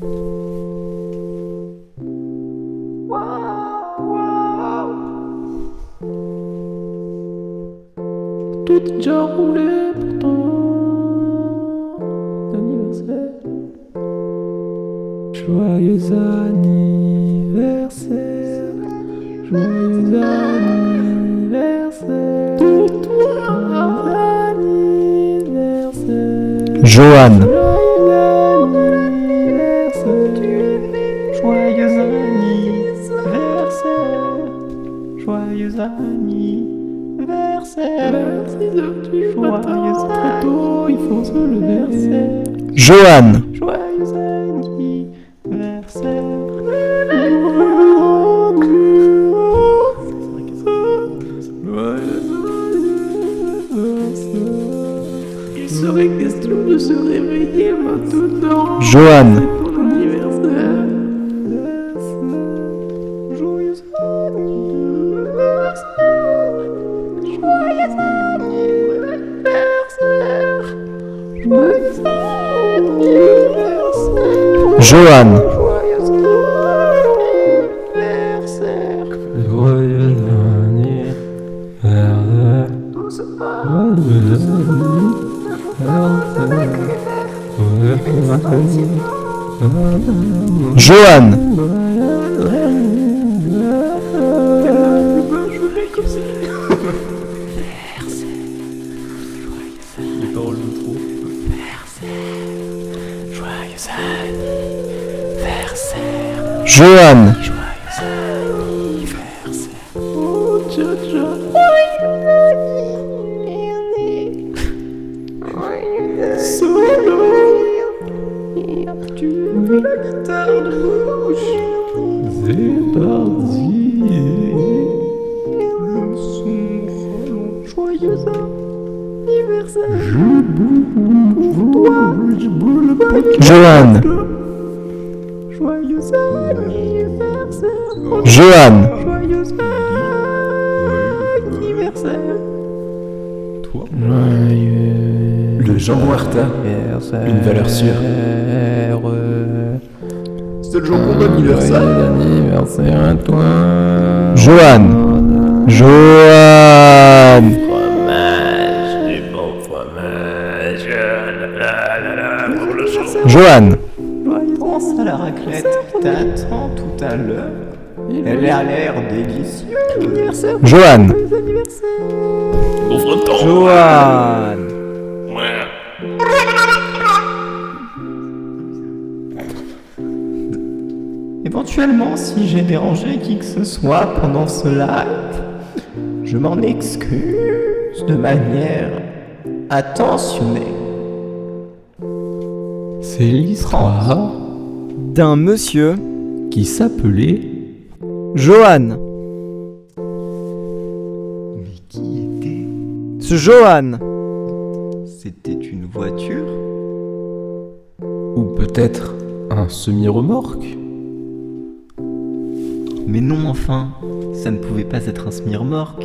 Tout est déjà roulé pour ton anniversaire. Joyeux anniversaire, joyeux anniversaire, pour toi, anniversaire. Johan. Joyeux anniversaire, joyeux anniversaire. Vers 6h du matin, très tôt, il faut se lever. Johan. Joyeux anniversaire. Il serait question de se réveiller maintenant. Johan. C'est ton anniversaire. Joyeux anniversaire. Joyeux anniversaire. Joyeux anniversaire. Johan. Joyeux anniversaire. Joyeux anniversaire. Johan. Les paroles de trop. Joyeux anniversaire. Johan. Joyeux anniversaire. Oh, tcha tcha. Solo. Tu veux la guitare de bouche. C'est parti. Le son relent. Joyeux anniversaire. Pour toi. Johan. Joyeux anniversaire. Johan. Joyeux anniversaire. Toi. Le jambon Arta, une valeur sûre. C'est le jambon d'anniversaire. Anniversaire à toi. Johan. Johan. Fromage, du bon fromage. Johan. Pense à la raclette que t'attends tout à l'heure. Elle a l'air délicieuse. Anniversaire. Johan. Joyeux anniversaire. Johan. Éventuellement, si j'ai dérangé qui que ce soit pendant ce live, je m'en excuse de manière attentionnée. C'est l'histoire D'un monsieur. qui s'appelait Johan. Mais qui était? Ce Johan. C'était une voiture? ou peut-être un semi-remorque. Mais non, enfin, ça ne pouvait pas être un smirmorque.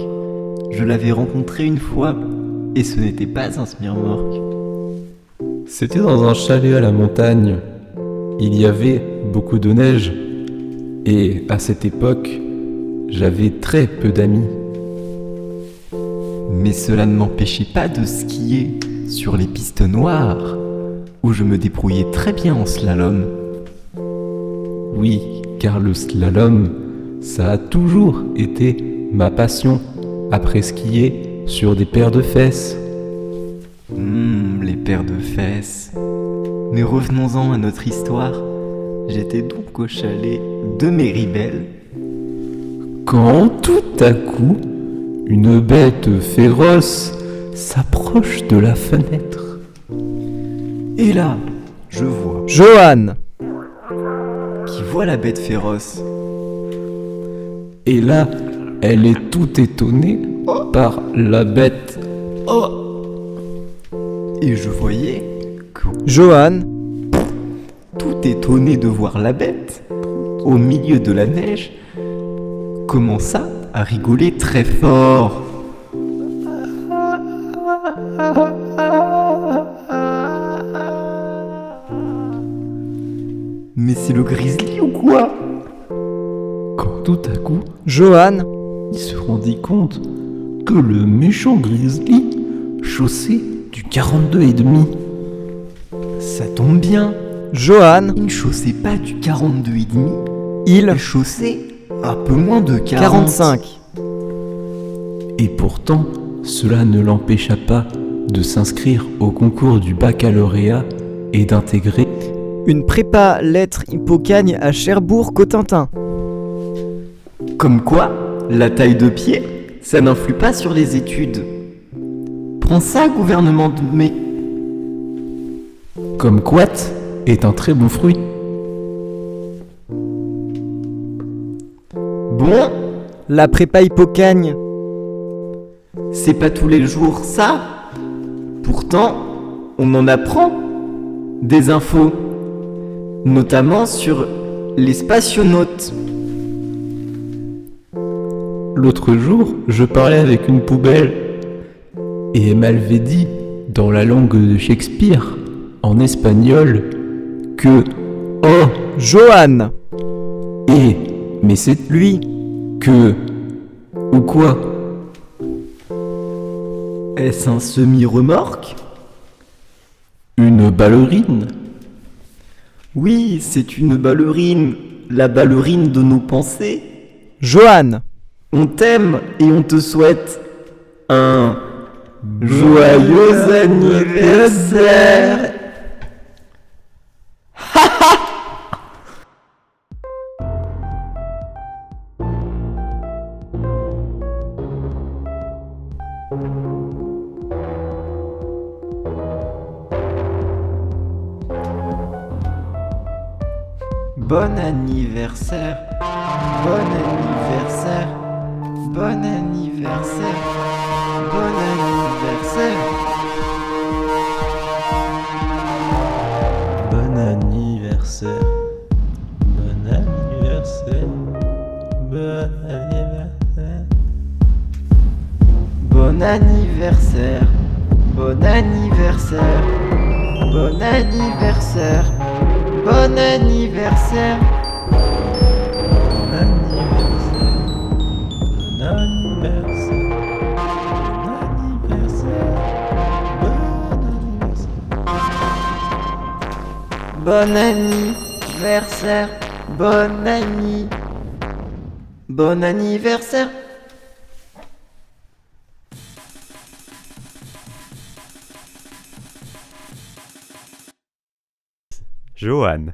Je l'avais rencontré une fois, et ce n'était pas un smirmorque. C'était dans un chalet à la montagne. Il y avait beaucoup de neige. Et à cette époque, j'avais très peu d'amis. Mais cela ne m'empêchait pas de skier sur les pistes noires, où je me débrouillais très bien en slalom. Oui, car le slalom, ça a toujours été ma passion, après skier sur des paires de fesses. Les paires de fesses. Mais revenons-en à notre histoire. J'étais donc au chalet de Méribel. Quand tout à coup, une bête féroce s'approche de la fenêtre. Et là, je vois Johan. qui voit la bête féroce. Et là, elle est tout étonnée par la bête. Et je voyais que, Johan. tout étonné de voir la bête, au milieu de la neige, commença à rigoler très fort. Mais c'est le grizzly ou quoi? Quand tout à coup, Johan, il se rendit compte que le méchant grizzly chaussait du 42,5. Ça tombe bien, Johan, il ne chaussait pas du 42,5, il, il chaussait un peu moins de 40. 45. Et pourtant, cela ne l'empêcha pas de s'inscrire au concours du baccalauréat et d'intégrer Une prépa lettres Hippocagne à Cherbourg-Cotentin. Comme quoi, la taille de pied, ça n'influe pas sur les études. Prends ça, gouvernement de mai. comme Quat est un très bon fruit. Bon, La prépa Hippocagne. c'est pas tous les jours ça. Pourtant, on en apprend des infos, notamment sur les spationautes. L'autre jour, je parlais avec une poubelle et elle m'avait dit, dans la langue de Shakespeare, en espagnol, que oh Johan, et mais c'est lui, que ou quoi? Est-ce un semi-remorque? Une ballerine? Oui, c'est une ballerine, la ballerine de nos pensées. Johan, On t'aime et on te souhaite un joyeux anniversaire. Bon anniversaire, bon anniversaire, bon anniversaire, bon anniversaire. Bon anniversaire. Bon anniversaire. Bon anniversaire. Bon anniversaire, bon anniversaire, bon anniversaire, bon anniversaire. Bon anniversaire. Bon anniversaire. Bon anniversaire. Bon anniversaire. Bon anniversaire. Johan.